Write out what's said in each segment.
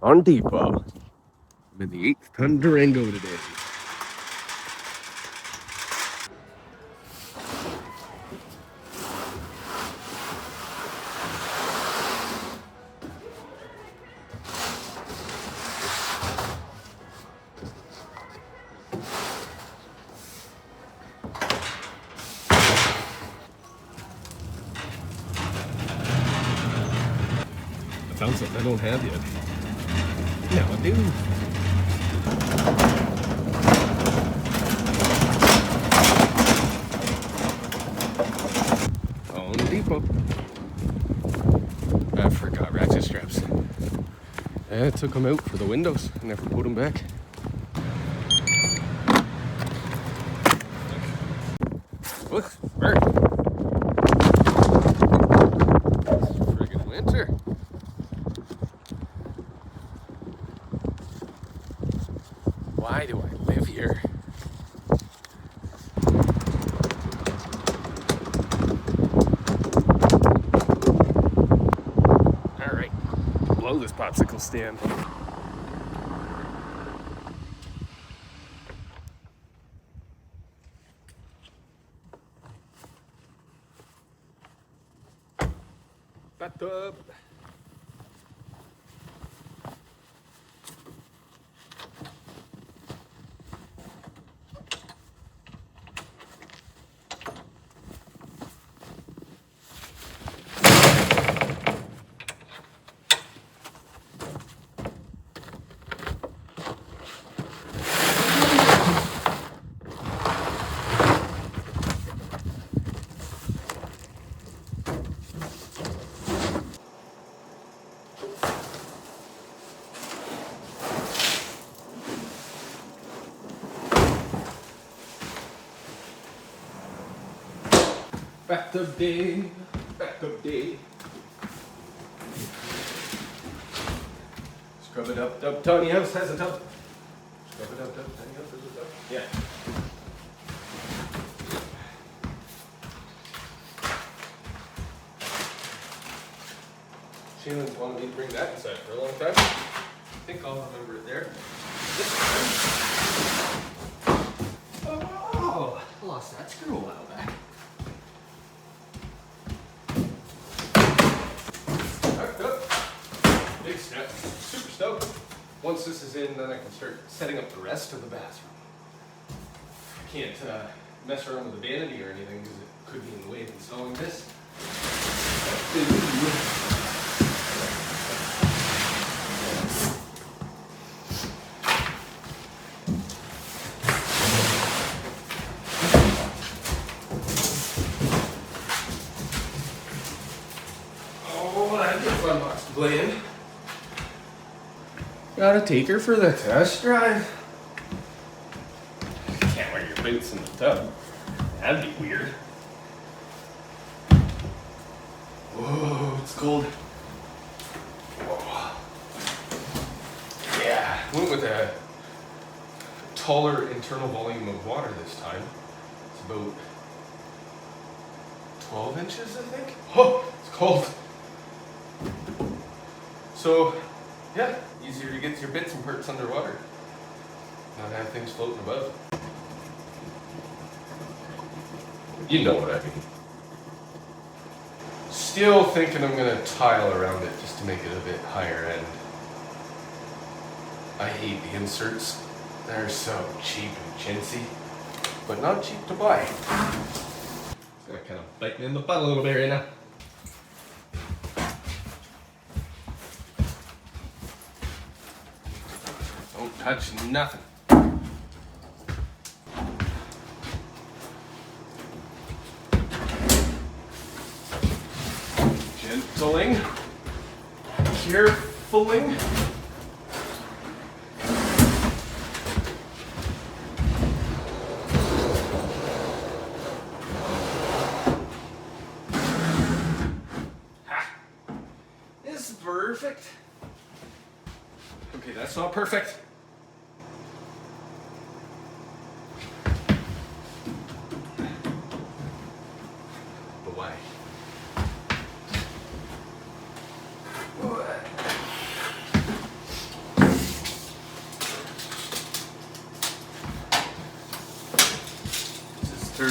on depot. I'm in the 8th-ton Durango today. I found something I don't have yet. Now I do. On depot. I forgot ratchet straps. I took them out for the windows. I never put them back. Look, bird. Friggin' winter. Why do I live here? All right, blow this popsicle stand. Bathtub. Bathtub day, bathtub day. Scrub it up, dub. Tiny house has a tub. Scrub it up, dub. Tiny house has a tub. Yeah. Shaylin's wanted me to bring that inside for a long time. I think I'll remember it there. Oh, I lost that screw a while back. Big step. Super stoked. Once this is in, then I can start setting up the rest of the bathroom. I can't mess around with the vanity or anything because it could be in the way of installing this. Oh, that'd be a fun box to play in. Gotta take her for the test drive. Can't wear your boots in the tub. That'd be weird. Whoa, it's cold. Whoa. Yeah, went with a taller internal volume of water this time. It's about 12 inches, I think. Oh, it's cold. So, yeah, easier to get your bits and parts underwater. Not have things floating above. You know what I mean. Still thinking I'm gonna tile around it just to make it a bit higher end. I hate the inserts. They're so cheap and chintzy, but not cheap to buy. It's gonna kind of bite me in the butt a little bit right now. Don't touch nothing. Gentling, carefuling. Ha! This is perfect. Okay, that's not perfect. But why?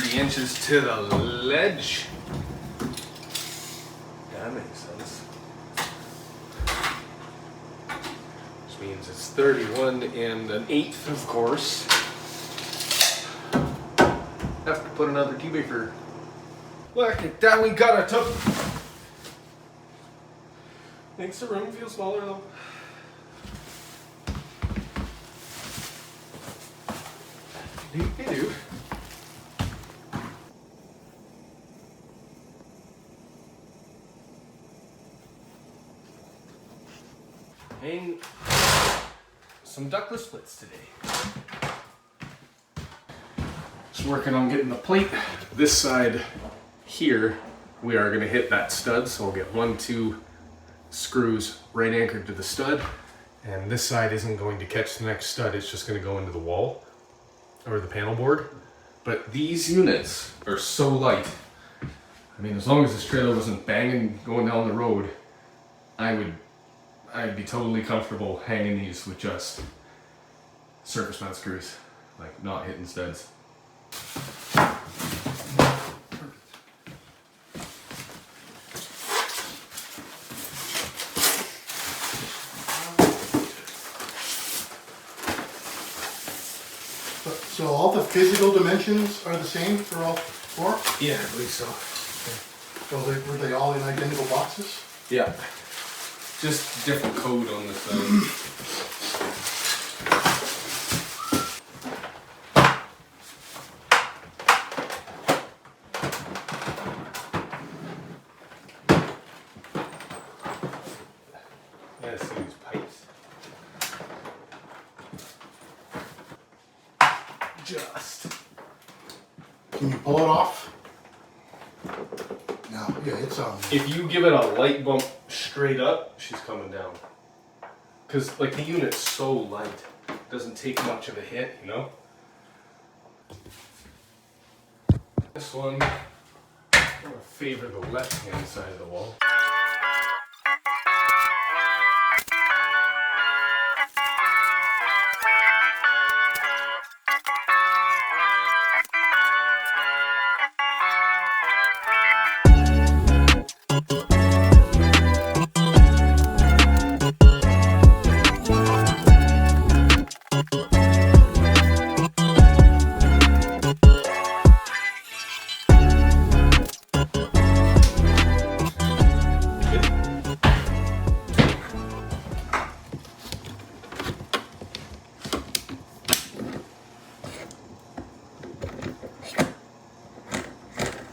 30 inches to the ledge. Yeah, that makes sense. Which means it's 31 and an eighth, of course. Have to put another T-baker. Look at that, we got a tub. Makes the room feel smaller though. Do. Hang some ductless splits today. Just working on getting the plate. This side here, we are going to hit that stud, so we'll get 1-2 screws right anchored to the stud, and this side isn't going to catch the next stud, it's just going to go into the wall or the panel board. But these units are so light. I mean, as long as this trailer wasn't banging going down the road, I'd be totally comfortable hanging these with just surface mount screws, like not hitting studs. So all the physical dimensions are the same for all four? Yeah, I believe so. So were they all in identical boxes? Yeah. Just different code on the side. Yeah, see these pipes. Just. Can you pull it off? No, yeah, it's on. If you give it a light bump straight up, she's coming down. Because like the unit's so light, it doesn't take much of a hit, you know? This one, I'm gonna favor the left-hand side of the wall.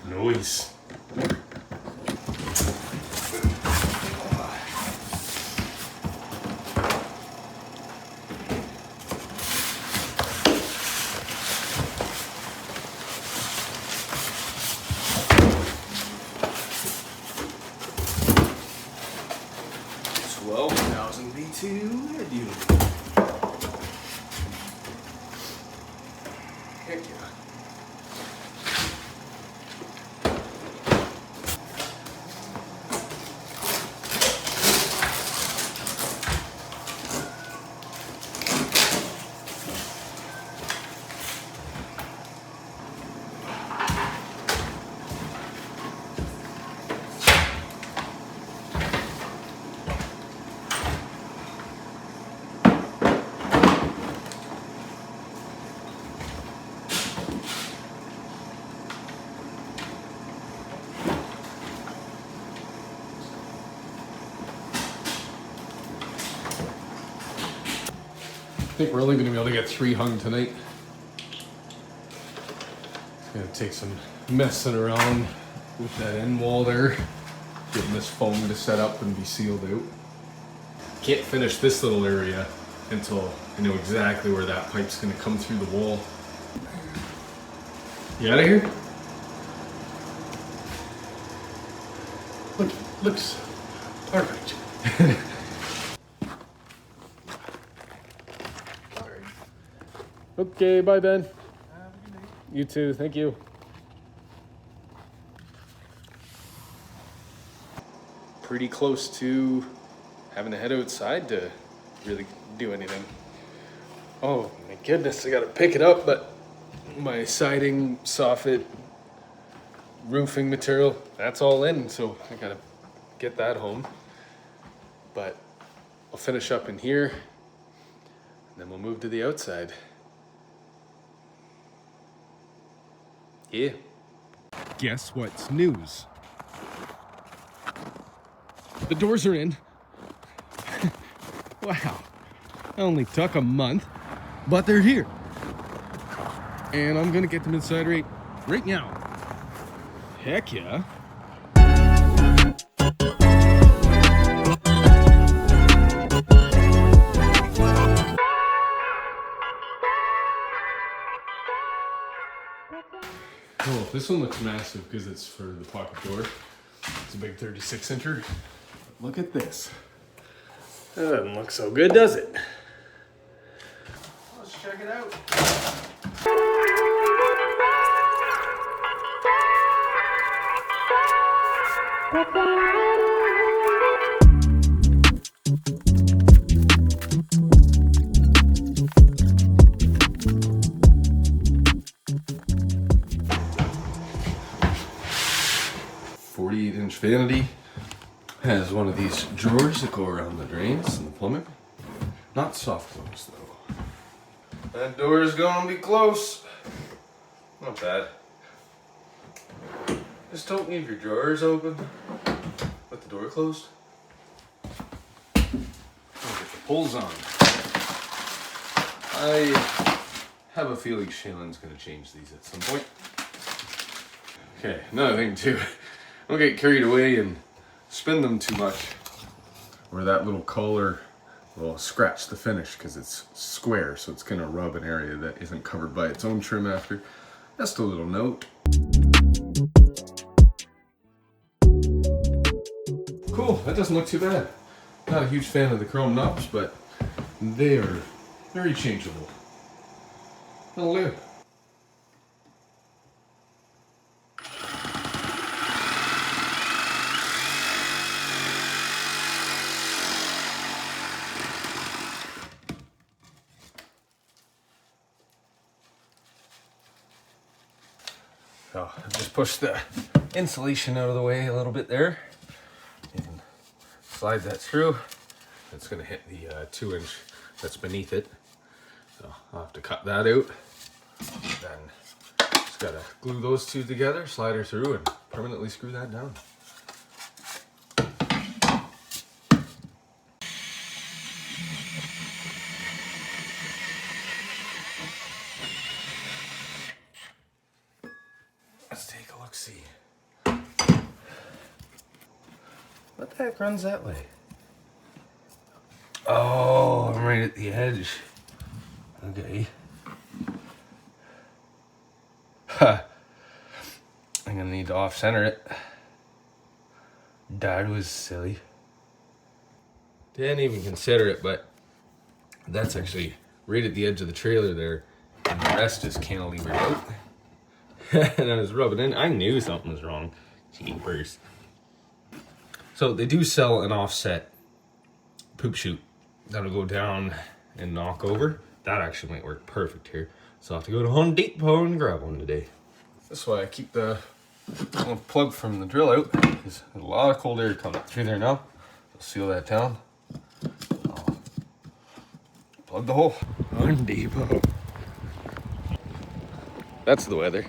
Noise. V2 head unit. Heck yeah. I think we're only going to be able to get 3 hung tonight. It's going to take some messing around with that end wall there, getting this foam to set up and be sealed out. Can't finish this little area until I know exactly where that pipe's going to come through the wall. You out of here? Looks perfect. Okay, bye Ben. You too, thank you. Pretty close to having to head outside to really do anything. Oh my goodness, I gotta pick it up, but my siding, soffit, roofing material, that's all in, so I gotta get that home. But I'll finish up in here, and then we'll move to the outside. Yeah. Guess what's news? The doors are in. Wow. It only took a month, but they're here. And I'm gonna get them inside right now. Heck yeah. Oh, this one looks massive because it's for the pocket door. It's a big 36-incher. Look at this. That doesn't look so good, does it? Let's check it out. .48-inch Vanity has one of these drawers that go around the drains and the plumbing. Not soft close though. That door is gonna be close. Not bad. Just don't leave your drawers open with the door closed. I'll get the pulls on. I have a feeling Shaylin's gonna change these at some point. Okay, another thing too. Don't get carried away and spin them too much, or that little collar will scratch the finish because it's square, so it's gonna rub an area that isn't covered by its own trim after. Just a little note. Cool, that doesn't look too bad. Not a huge fan of the chrome knobs, but they are very changeable. That'll do. Oh, I've just pushed the insulation out of the way a little bit there. You can slide that through. It's going to hit the 2-inch that's beneath it. So I'll have to cut that out. Then just got to glue those two together, slide her through, and permanently screw that down. Let's take a look-see. What the heck runs that way? Oh, I'm right at the edge. Okay. Ha. I'm gonna need to off-center it. That was silly. Didn't even consider it, but that's actually right at the edge of the trailer there, and the rest is cantilevered out. And I was rubbing in. I knew something was wrong. Jeepers. So they do sell an offset poop chute that'll go down and knock over. That actually might work perfect here. So I'll have to go to Home Depot and grab one today. That's why I keep the little plug from the drill out. There's a lot of cold air coming through there now. I'll seal that down. I'll plug the hole. Home Depot. That's the weather.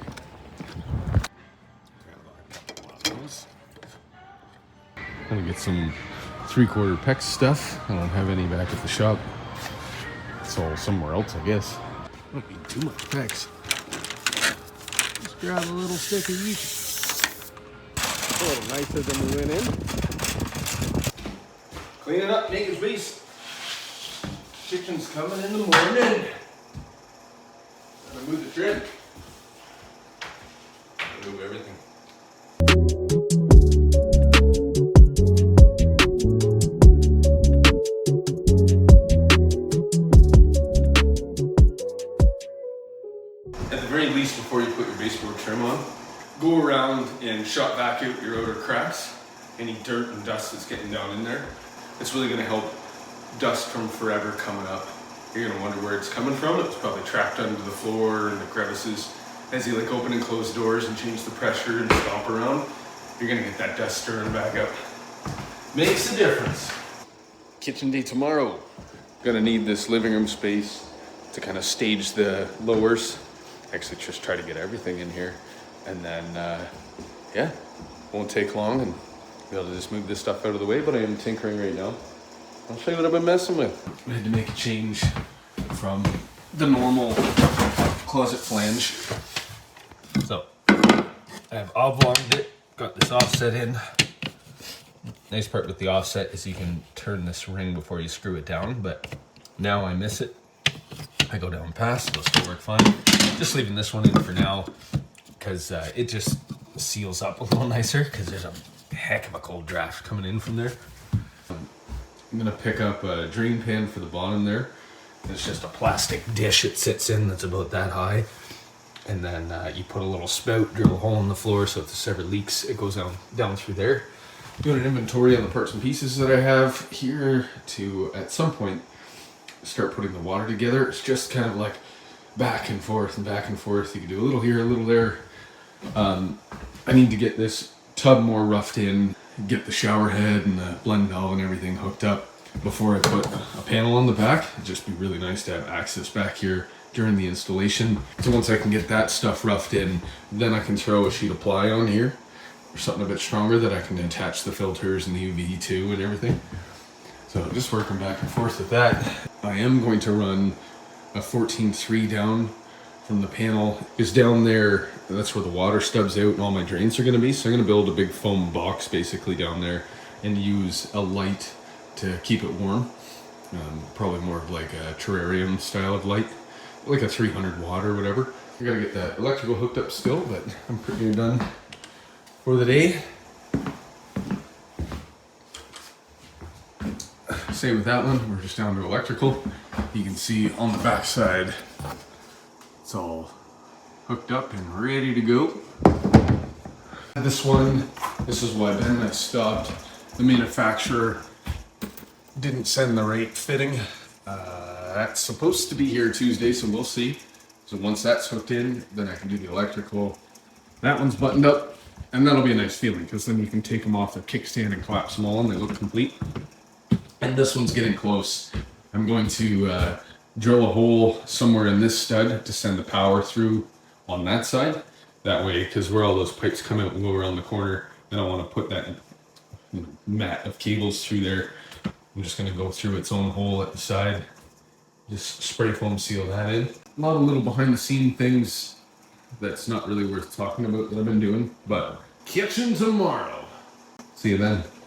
I'm gonna get some 3/4 PEX stuff. I don't have any back at the shop. It's all somewhere else, I guess. Don't need too much PEX. Just grab a little stick of each. A little nicer than we went in. Clean it up, make it beast. Kitchen's coming in the morning. Gotta move the trim. Gotta move everything. Before you put your baseboard trim on, go around and shop-vac out your outer cracks, any dirt and dust that's getting down in there. It's really going to help dust from forever coming up. You're going to wonder where it's coming from. It's probably trapped under the floor and the crevices. as you like open and close doors and change the pressure and stomp around, you're gonna get that dust stirring back up. Makes a difference. Kitchen day tomorrow. Gonna need this living room space to kind of stage the lowers. Actually just try to get everything in here. And then, yeah, won't take long and be able to just move this stuff out of the way, but I am tinkering right now. I'll show you what I've been messing with. I had to make a change from the normal closet flange. So, I've oblonged it, got this offset in. Nice part with the offset is you can turn this ring before you screw it down, but now I miss it. I go down past, it'll still work fine. Just leaving this one in for now, because it just seals up a little nicer, because there's a heck of a cold draft coming in from there. I'm gonna pick up a drain pan for the bottom there. It's just a plastic dish it sits in that's about that high. And then you put a little spout, drill a hole in the floor so if this ever leaks, it goes down through there. Doing an inventory on the parts and pieces that I have here to, at some point, start putting the water together. It's just kind of like back and forth and back and forth. You can do a little here, a little there. I need to get this tub more roughed in, get the shower head and the blend valve and everything hooked up before I put a panel on the back. It'd just be really nice to have access back here during the installation. So once I can get that stuff roughed in, then I can throw a sheet of ply on here or something a bit stronger that I can attach the filters and the UV to and everything. So just working back and forth with that. I am going to run a 14.3 down from the panel. Is down there, that's where the water stubs out and all my drains are gonna be. So I'm gonna build a big foam box basically down there and use a light to keep it warm. Probably more of like a terrarium style of light, like a 300 watt or whatever. I gotta get that electrical hooked up still, but I'm pretty near done for the day. Same with that one, we're just down to electrical. You can see on the back side, it's all hooked up and ready to go. This one, this is why Ben and I stopped. The manufacturer didn't send the right fitting. That's supposed to be here Tuesday, so we'll see. So once that's hooked in, then I can do the electrical. That one's buttoned up, and that'll be a nice feeling, because then you can take them off the kickstand and collapse them all, and they look complete. And this one's getting close. I'm going to drill a hole somewhere in this stud to send the power through on that side. That way, because where all those pipes come out and go around the corner, then I want to put that mat of cables through there. I'm just going to go through its own hole at the side. Just spray foam seal that in. A lot of little behind the scene things that's not really worth talking about that I've been doing, but kitchen tomorrow. See you then.